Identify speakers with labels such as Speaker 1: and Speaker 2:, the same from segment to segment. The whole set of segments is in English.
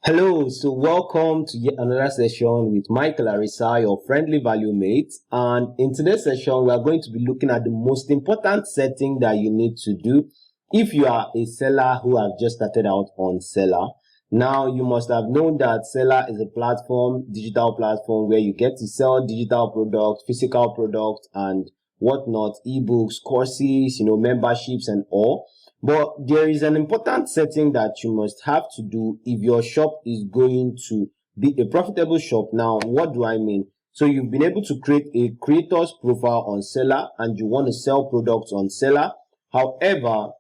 Speaker 1: Hello, so welcome to yet another session with mykailarisa, your friendly value mate. And in today's session, we are going to be looking at the most important setting that you need to do if you are a seller who have just started out on Selar. Now, you must have known that Selar is a platform, digital platform, where you get to sell digital products, physical products, and whatnot, ebooks, courses, memberships, and all. But there is an important setting that you must have to do if your shop is going to be a profitable shop. Now, what do I mean? So you've been able to create a creator's profile on Selar and you want to sell products on Selar. However,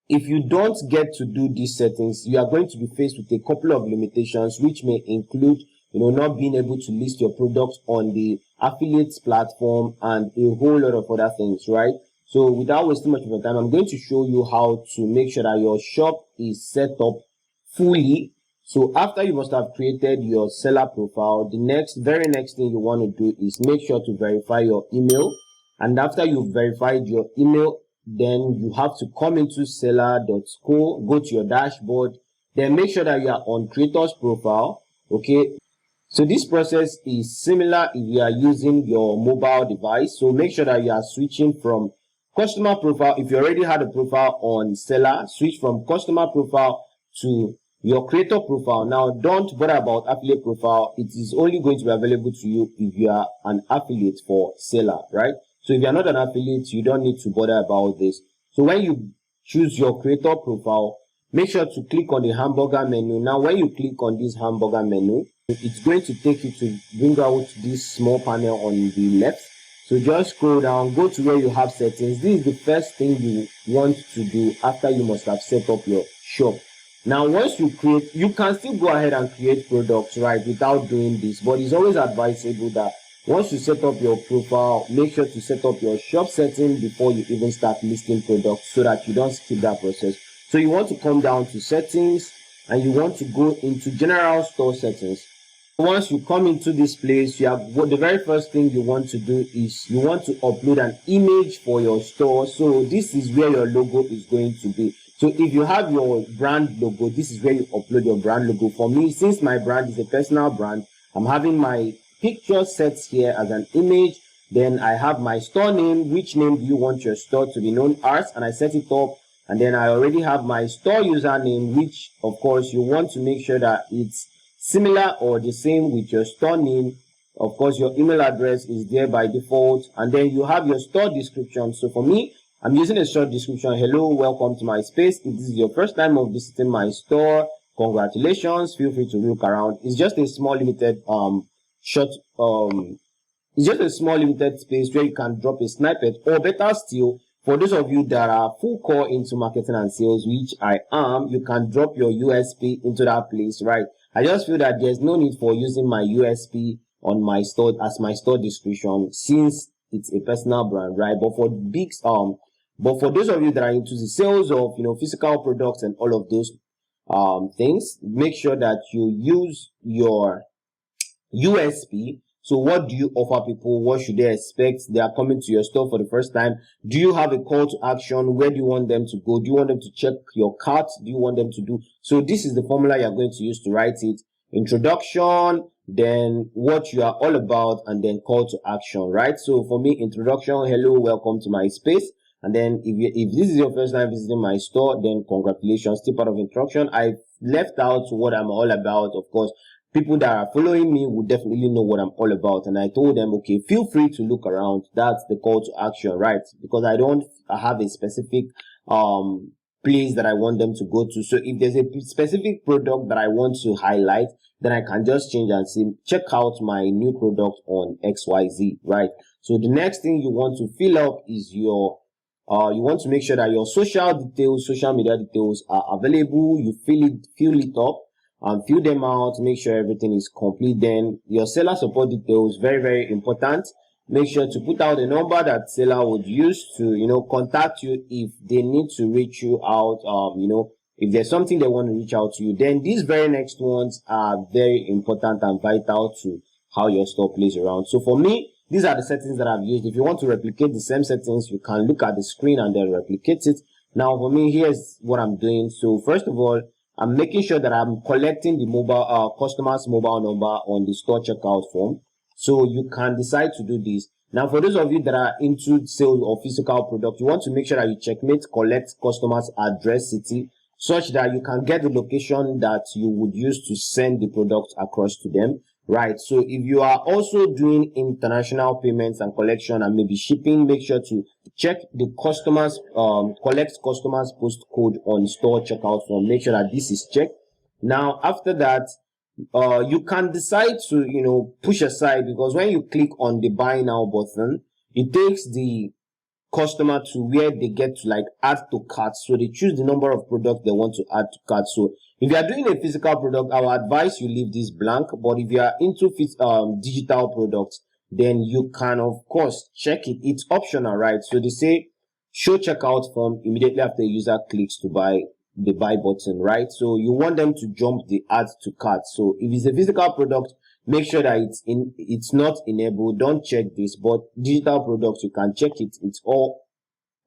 Speaker 1: if you don't get to do these settings, you are going to be faced with a couple of limitations, which may include, not being able to list your products on the affiliates platform and a whole lot of other things, right? So without wasting much of your time, I'm going to show you how to make sure that your shop is set up fully. So after you must have created your seller profile, the very next thing you want to do is make sure to verify your email. And after you've verified your email, then you have to come into selar.co, go to your dashboard, then make sure that you are on creator's profile. Okay. So this process is similar if you are using your mobile device. So make sure that you are switching from customer profile. If you already had a profile on Selar, switch from customer profile to your creator profile. Now, don't bother about affiliate profile. It is only going to be available to you if you are an affiliate for Selar, right? So if you are not an affiliate, you don't need to bother about this. So when you choose your creator profile, make sure to click on the hamburger menu. Now, when you click on this hamburger menu, it's going to take you to bring out this small panel on the left. So just scroll down, go to where you have settings. This is the first thing you want to do after you must have set up your shop. Now, once you create, you can still go ahead and create products, right, without doing this. But it's always advisable that once you set up your profile, make sure to set up your shop setting before you even start listing products so that you don't skip that process. So you want to come down to settings and you want to go into general store settings. Once you come into this place, the very first thing you want to do is you want to upload an image for your store. So this is where your logo is going to be. So if you have your brand logo, this is where you upload your brand logo. For me, since my brand is a personal brand, I'm having my picture set here as an image. Then I have my store name. Which name do you want your store to be known as? And I set it up. And then I already have my store username, which of course you want to make sure that it's similar or the same with your store name. Of course, your email address is there by default. And then you have your store description. So for me, I'm using a short description. Hello, welcome to my space. If this is your first time of visiting my store, congratulations. Feel free to look around. It's just a small limited it's just a small limited space where you can drop a snippet, or better still, for those of you that are full core into marketing and sales, which I am, you can drop your USP into that place, right? I just feel that there's no need for using my USP on my store as my store description since it's a personal brand, right? But for those of you that are into the sales of, physical products and all of those things, make sure that you use your USP. So what do you offer people? What should they expect? They are coming to your store for the first time. Do you have a call to action? Where do you want them to go? Do you want them to check your cart? Do you want them to do? So this is the formula you're going to use to write it. Introduction, then what you are all about, and then call to action, right? So for me, introduction, hello, welcome to my space. And then if this is your first time visiting my store, then congratulations, still part of introduction. I left out what I'm all about, of course. People that are following me will definitely know what I'm all about. And I told them, okay, feel free to look around. That's the call to action, right? Because I have a specific place that I want them to go to. So if there's a specific product that I want to highlight, then I can just change and say, check out my new product on XYZ, right? So the next thing you want to fill up is you want to make sure that your social media details are available. You fill it up. Fill them out, make sure everything is complete. Then your seller support details, very, very important. Make sure to put out a number that seller would use to, contact you if they need to reach you out. If there's something they want to reach out to you, then these very next ones are very important and vital to how your store plays around. So for me, these are the settings that I've used. If you want to replicate the same settings, you can look at the screen and then replicate it. Now for me, here's what I'm doing. So first of all, I'm making sure that I'm collecting the mobile customer's mobile number on the store checkout form. So you can decide to do this. Now, for those of you that are into sales or physical product, you want to make sure that you checkmate collect customer's address city, such that you can get the location that you would use to send the product across to them. Right. So if you are also doing international payments and collection and maybe shipping, make sure to check the customers, collect customers postcode on store checkout form. Make sure that this is checked. Now, after that, you can decide to, push aside, because when you click on the buy now button, it takes the customer to where they get to like add to cart. So they choose the number of products they want to add to cart. So if you are doing a physical product, I would advise you leave this blank. But if you are into digital products, then you can of course check it. It's optional, right? So they say show checkout form immediately after the user clicks to buy the buy button, right? So you want them to jump the add to cart. So if it's a physical product, make sure that it's not enabled. Don't check this. But digital products, you can check it. It's all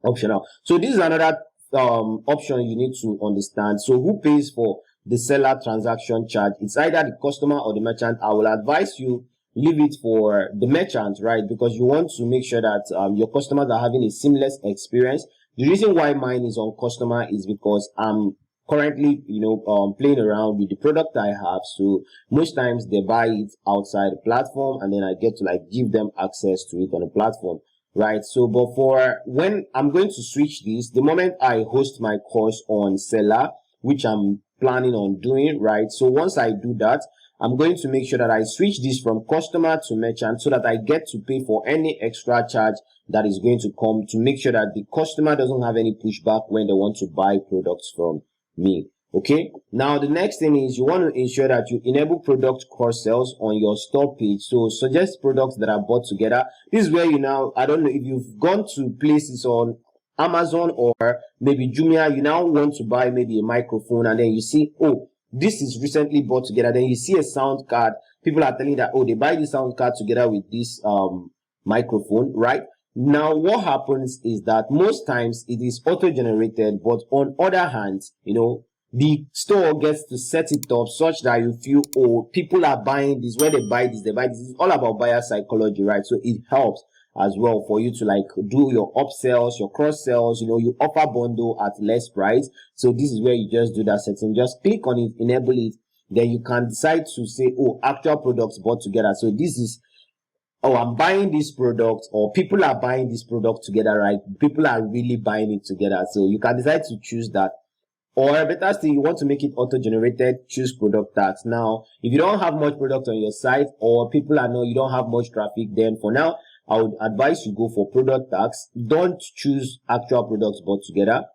Speaker 1: optional. So this is another option you need to understand. So who pays for the seller transaction charge? It's either the customer or the merchant. I will advise you leave it for the merchant, right? Because you want to make sure that your customers are having a seamless experience. The reason why mine is on customer is because I'm currently, playing around with the product I have. So most times they buy it outside the platform, and then I get to like give them access to it on the platform, right? So, but for when I'm going to switch this, the moment I host my course on Selar, which I'm planning on doing, right? So once I do that, I'm going to make sure that I switch this from customer to merchant, so that I get to pay for any extra charge that is going to come, to make sure that the customer doesn't have any pushback when they want to buy products from me. Okay, now the next thing is you want to ensure that you enable product cross sales on your store page. So suggest products that are bought together. This is where I don't know if you've gone to places on Amazon or maybe Jumia, you now want to buy maybe a microphone, and then you see, oh, this is recently bought together. Then you see a sound card. People are telling that, oh, they buy the sound card together with this microphone, right? Now, what happens is that most times it is auto-generated, but on other hands, the store gets to set it up such that you feel, oh, people are buying this. When they buy this, they buy this. It's all about buyer psychology, right? So it helps as well for you to like do your upsells, your cross sells, you offer bundle at less price. So this is where you just do that setting. Just click on it, enable it. Then you can decide to say, oh, actual products bought together. So this is, oh, I'm buying this product, or people are buying this product together, right? People are really buying it together. So you can decide to choose that. Or better still, you want to make it auto-generated, choose product tags. Now, if you don't have much product on your site, or you don't have much traffic, then for now, I would advise you go for product tags. Don't choose actual products bought together.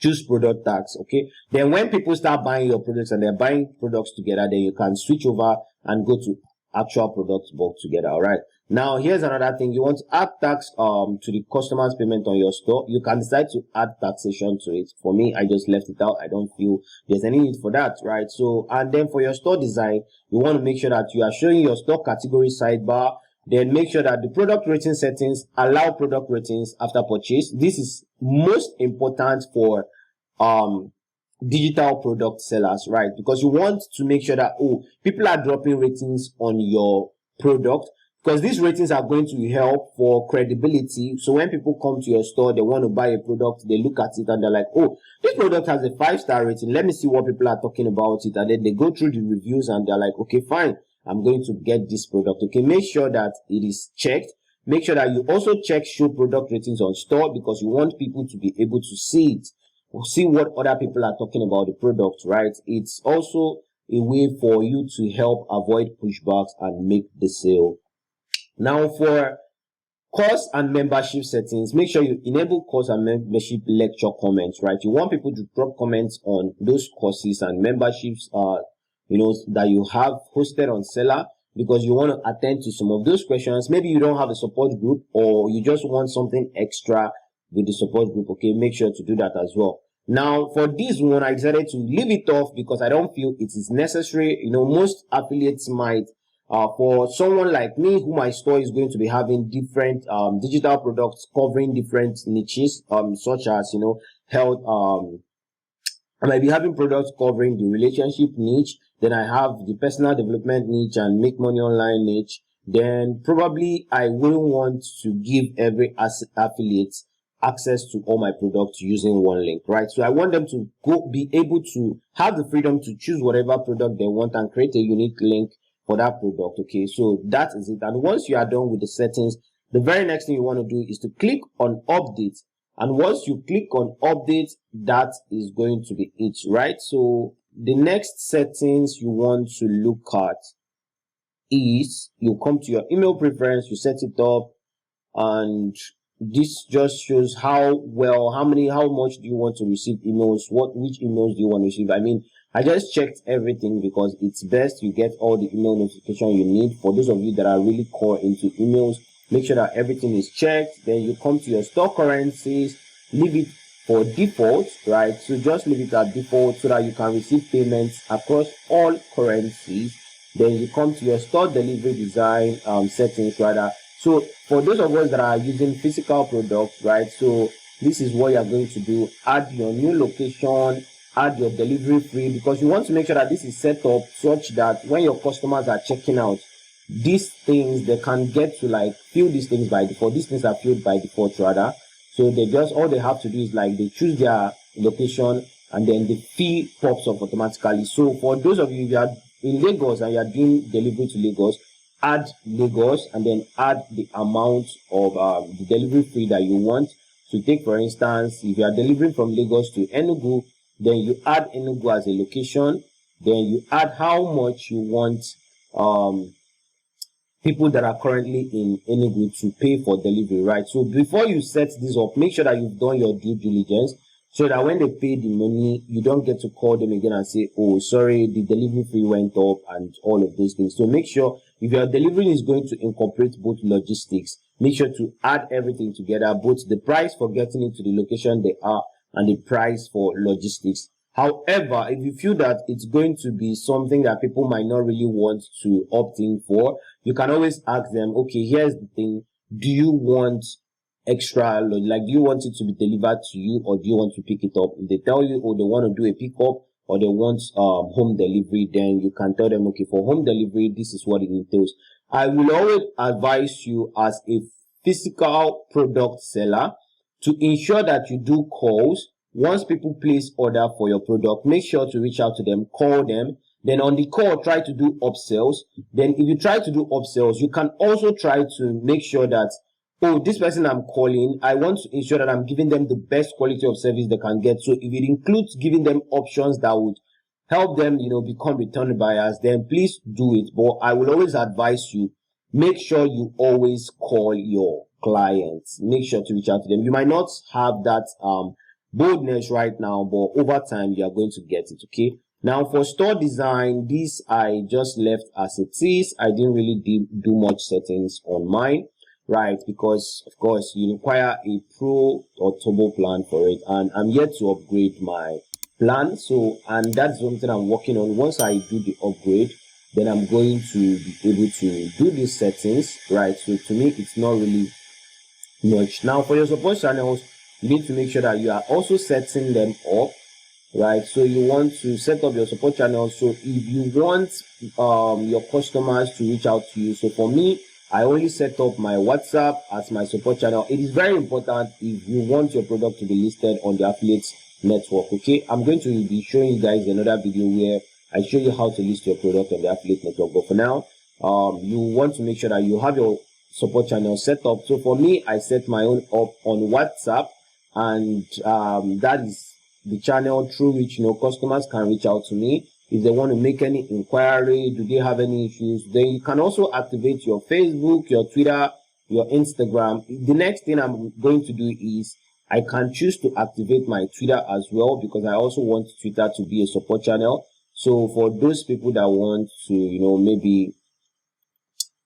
Speaker 1: Choose product tags, okay? Then when people start buying your products and they're buying products together, then you can switch over and go to actual products bought together. All right, now here's another thing. You want to add tax to the customer's payment on your store. You can decide to add taxation to it. For me, I just left it out. I don't feel there's any need for that, right? So, and then for your store design, you want to make sure that you are showing your store category sidebar. Then make sure that the product rating settings allow product ratings after purchase. This is most important for digital product sellers, right? Because you want to make sure that, oh, people are dropping ratings on your product, because these ratings are going to help for credibility. So when people come to your store, they want to buy a product, they look at it and they're like, oh, this product has a 5-star rating. Let me see what people are talking about it. And then they go through the reviews and they're like, okay, fine, I'm going to get this product. Okay, make sure that it is checked. Make sure that you also check show product ratings on store, because you want people to be able to see it, see what other people are talking about the product, right? It's also a way for you to help avoid pushbacks and make the sale. Now, for course and membership settings, make sure you enable course and membership lecture comments, right? You want people to drop comments on those courses and memberships, that you have hosted on Selar, because you want to attend to some of those questions. Maybe you don't have a support group, or you just want something extra with the support group. Okay, make sure to do that as well. Now, for this one, I decided to leave it off because I don't feel it is necessary. Most affiliates might, for someone like me, who my store is going to be having different digital products covering different niches, such as health, I might be having products covering the relationship niche, then I have the personal development niche and make money online niche. Then probably I wouldn't want to give every affiliate access to all my products using one link, right? So I want them to be able to have the freedom to choose whatever product they want and create a unique link for that product. Okay, so that is it. And once you are done with the settings, the very next thing you want to do is to click on update. And once you click on update, that is going to be it, right? So the next settings you want to look at is you come to your email preference, you set it up, and this just shows how much do you want to receive emails, which emails do you want to receive. I mean, I just checked everything because it's best you get all the email notification you need. For those of you that are really core into emails, make sure that everything is checked. Then you come to your store currencies, leave it for default, right? So just leave it at default so that you can receive payments across all currencies. Then you come to your store delivery design settings rather. So for those of us that are using physical products, right? So this is what you are going to do. Add your new location, add your delivery fee, because you want to make sure that this is set up such that when your customers are checking out these things, they can get to like fill these things by default. These things are filled by default rather. So they just, all they have to do is like they choose their location and then the fee pops up automatically. So for those of you, if you are in Lagos and you are doing delivery to Lagos, add Lagos and then add the amount of the delivery fee that you want. So take for instance, if you are delivering from Lagos to Enugu, then you add Enugu as a location. Then you add how much you want people that are currently in Enugu to pay for delivery, right? So before you set this up, make sure that you've done your due diligence so that when they pay the money, you don't get to call them again and say, oh, sorry, the delivery fee went up and all of those things. So make sure if your delivery is going to incorporate both logistics, make sure to add everything together, both the price for getting it to the location they are and the price for logistics. However, if you feel that it's going to be something that people might not really want to opt in for, you can always ask them, okay, here's the thing. Do you want extra, like, do you want it to be delivered to you or do you want to pick it up? If they tell you, oh, they want to do a pickup or they want home delivery, then you can tell them, okay, for home delivery, this is what it entails. I will always advise you as a physical product seller to ensure that you do calls. Once people place order for your product, make sure to reach out to them, call them. Then on the call, try to do upsells. Then if you try to do upsells, you can also try to make sure that, oh, this person I'm calling, I want to ensure that I'm giving them the best quality of service they can get. So if it includes giving them options that would help them, become return buyers, then please do it. But I will always advise you, make sure you always call your clients. Make sure to reach out to them. You might not have that boldness right now, but over time you are going to get it. Okay, now for store design, this I just left as it is. I didn't really do much settings on mine, right? Because of course you require a pro or turbo plan for it, and I'm yet to upgrade my plan. So, and that's something I'm working on. Once I do the upgrade, then I'm going to be able to do these settings, right? So to me, it's not really much. Now for your support channels, you need to make sure that you are also setting them up, right? So you want to set up your support channels. So if you want your customers to reach out to you, so for me, I only set up my WhatsApp as my support channel. It is very important if you want your product to be listed on the affiliates network. Okay, I'm going to be showing you guys another video where I show you how to list your product on the affiliate network. But for now, you want to make sure that you have your support channel set up. So for me, I set my own up on WhatsApp, and that is the channel through which customers can reach out to me if they want to make any inquiry. Do they have any issues? Then you can also activate your Facebook, your Twitter, your Instagram. The next thing I'm going to do is I can choose to activate my Twitter as well, because I also want Twitter to be a support channel. So for those people that want to maybe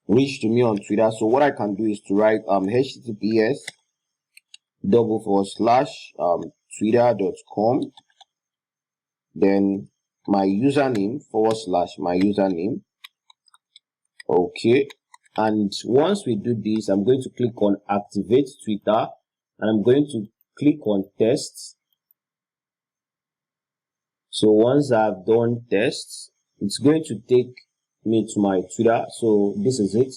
Speaker 1: reach to me on Twitter, so what I can do is to write https://twitter.com, then my username /my username. Okay, and once we do this, I'm going to click on activate Twitter, and I'm going to click on test. So once I've done tests, it's going to take me to my Twitter. So this is it,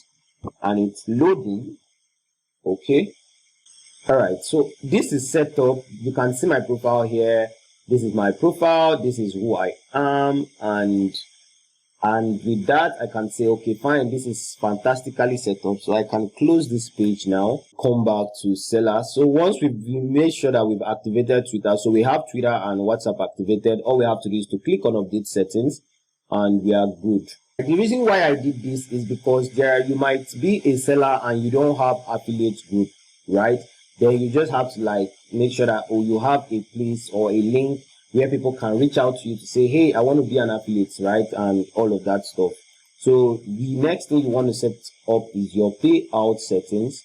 Speaker 1: and it's loading. Okay. All right, so this is set up. You can see my profile here. This is my profile. This is who I am, and with that I can say, okay, fine, this is fantastically set up. So I can close this page now, come back to Selar. So once we made sure that we've activated Twitter, so we have Twitter and WhatsApp activated, all we have to do is to click on update settings and we are good. The reason why I did this is because you might be a seller and you don't have affiliate group, right? Then you just have to like make sure that you have a place or a link where people can reach out to you to say, hey, I want to be an affiliate, right? And all of that stuff. So the next thing you want to set up is your payout settings.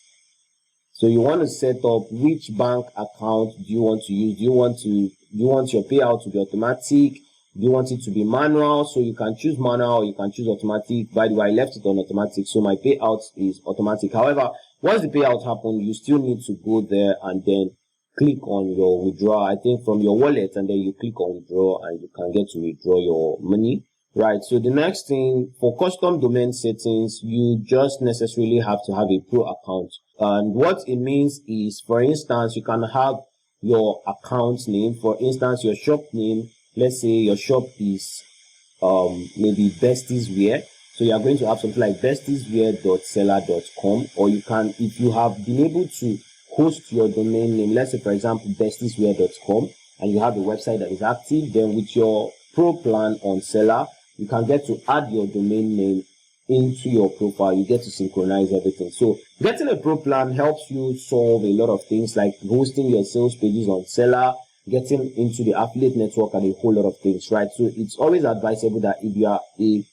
Speaker 1: So you want to set up which bank account do you want to use. Do you want your payout to be automatic? Do you want it to be manual? So you can choose manual or you can choose automatic. By the way, I left it on automatic, so my payout is automatic. However, once the payout happens, you still need to go there and then click on your withdraw, I think from your wallet, and then you click on withdraw and you can get to withdraw your money, right? So the next thing, for custom domain settings, you just necessarily have to have a pro account. And what it means is, for instance, you can have your account name, for instance, your shop name. Let's say your shop is maybe bestieswear. So you are going to have something like bestieswear.selar.com, or you can, if you have been able to host your domain name, let's say for example bestieswear.com, and you have a website that is active, then with your pro plan on Selar, you can get to add your domain name into your profile. You get to synchronize everything. So getting a pro plan helps you solve a lot of things like hosting your sales pages on Selar, getting into the affiliate network, and a whole lot of things, right? So it's always advisable that if you are a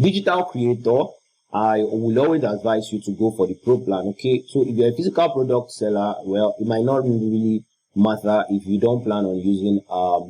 Speaker 1: digital creator, I will always advise you to go for the pro plan. Okay, so if you're a physical product seller, well, it might not really matter if you don't plan on using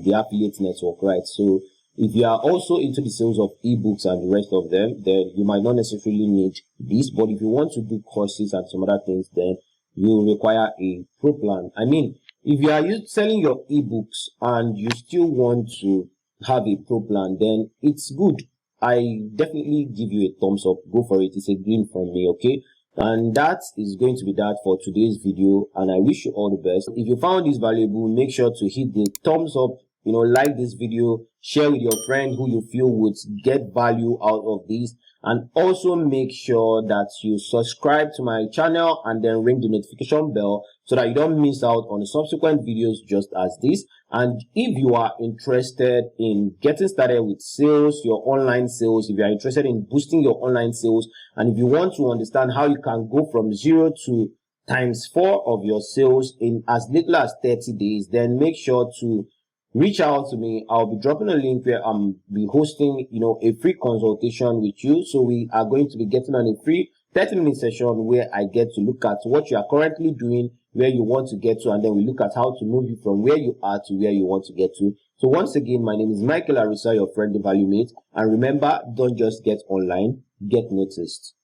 Speaker 1: the affiliate network, right? So if you are also into the sales of ebooks and the rest of them, then you might not necessarily need this. But if you want to do courses and some other things, then you require a pro plan. I mean, if you are selling your ebooks and you still want to have a pro plan, then it's good. I definitely give you a thumbs up. Go for it. It's a green from me, okay? And that is going to be that for today's video, and I wish you all the best. If you found this valuable, make sure to hit the thumbs up, like this video, share with your friend who you feel would get value out of this, and also make sure that you subscribe to my channel and then ring the notification bell so that you don't miss out on the subsequent videos just as this. And if you are interested in getting started with sales, your online sales, if you are interested in boosting your online sales, and if you want to understand how you can go from 0 to ×4 of your sales in as little as 30 days, then make sure to reach out to me. I'll be dropping a link where I'm be hosting, a free consultation with you. So we are going to be getting on a free 30-minute session where I get to look at what you are currently doing, where you want to get to, and then we look at how to move you from where you are to where you want to get to. So once again, my name is mykailarisa, your friendly value mate. And remember, don't just get online, get noticed.